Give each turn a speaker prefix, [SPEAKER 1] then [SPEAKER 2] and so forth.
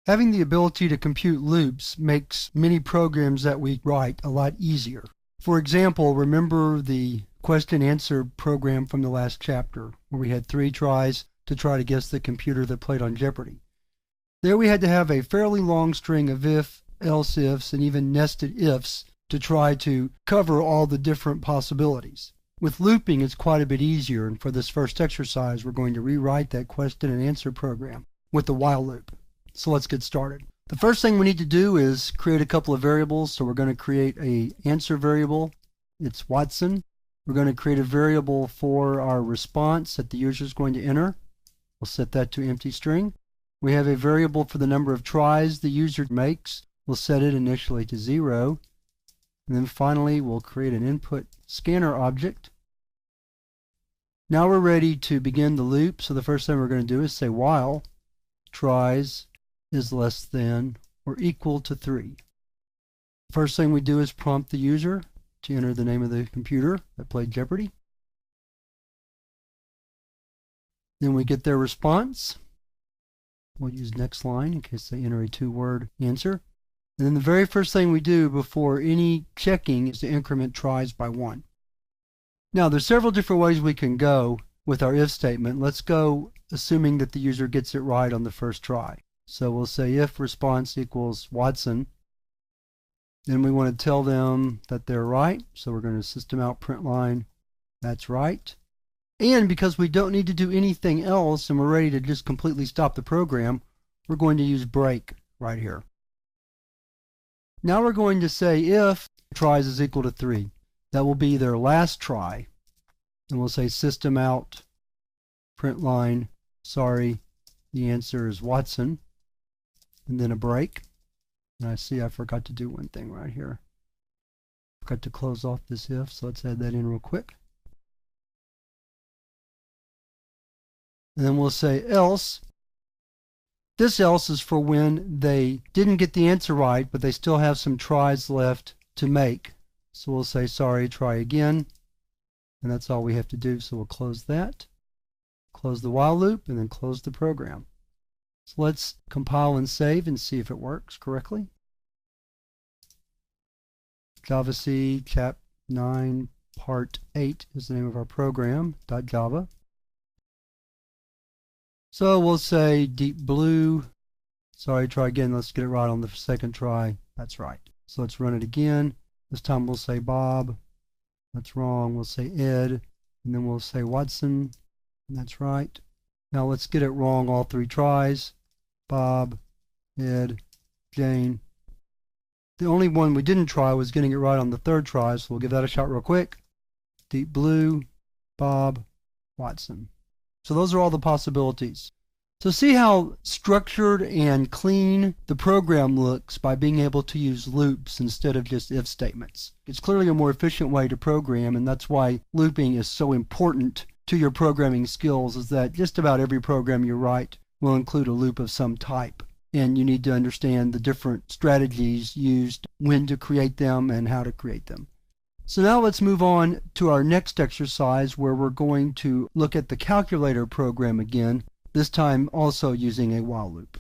[SPEAKER 1] Having the ability to compute loops makes many programs that we write a lot easier. For example, remember the question answer program from the last chapter where we had 3 tries to try to guess the computer that played on Jeopardy. There we had to have a fairly long string of if, else ifs, and even nested ifs to try to cover all the different possibilities. With looping, it's quite a bit easier, and for this first exercise, we're going to rewrite that question and answer program with the while loop. So let's get started. The first thing we need to do is create a couple of variables. So we're going to create an answer variable. It's Watson. We're going to create a variable for our response that the user is going to enter. We'll set that to empty string. We have a variable for the number of tries the user makes. We'll set it initially to 0. And then finally, we'll create an input scanner object. Now we're ready to begin the loop. So the first thing we're going to do is say while tries is less than or equal to 3. First thing we do is prompt the user to enter the name of the computer that played Jeopardy. Then we get their response. We'll use next line in case they enter a 2-word answer. And then the very first thing we do before any checking is to increment tries by 1. Now there's several different ways we can go with our if statement. Let's go assuming that the user gets it right on the first try. So we'll say if response equals Watson. Then we want to tell them that they're right. So we're going to system out print line, that's right. And because we don't need to do anything else and we're ready to just completely stop the program, we're going to use break right here. Now we're going to say if tries is equal to 3. That will be their last try. And we'll say system out print line, sorry, the answer is Watson. And then a break. And I see I forgot to do one thing right here. Forgot to close off this if, so let's add that in real quick. And then we'll say else. This else is for when they didn't get the answer right, but they still have some tries left to make. So we'll say sorry, try again. And that's all we have to do. So we'll close that, close the while loop, and then close the program. So let's compile and save and see if it works correctly. JavaC Chap 9 Part 8 is the name of our program, .java. So we'll say deep blue, sorry, try again, let's get it right on the second try, that's right. So let's run it again. This time we'll say Bob, that's wrong, we'll say Ed, and then we'll say Watson, and that's right. Now let's get it wrong all 3 tries. Bob, Ed, Jane. The only one we didn't try was getting it right on the 3rd try, so we'll give that a shot real quick. Deep blue, Bob, Watson. So those are all the possibilities. So see how structured and clean the program looks by being able to use loops instead of just if statements. It's clearly a more efficient way to program, and that's why looping is so important to your programming skills, is that just about every program you write will include a loop of some type. And you need to understand the different strategies used, when to create them, and how to create them. So now let's move on to our next exercise where we're going to look at the calculator program again, this time also using a while loop.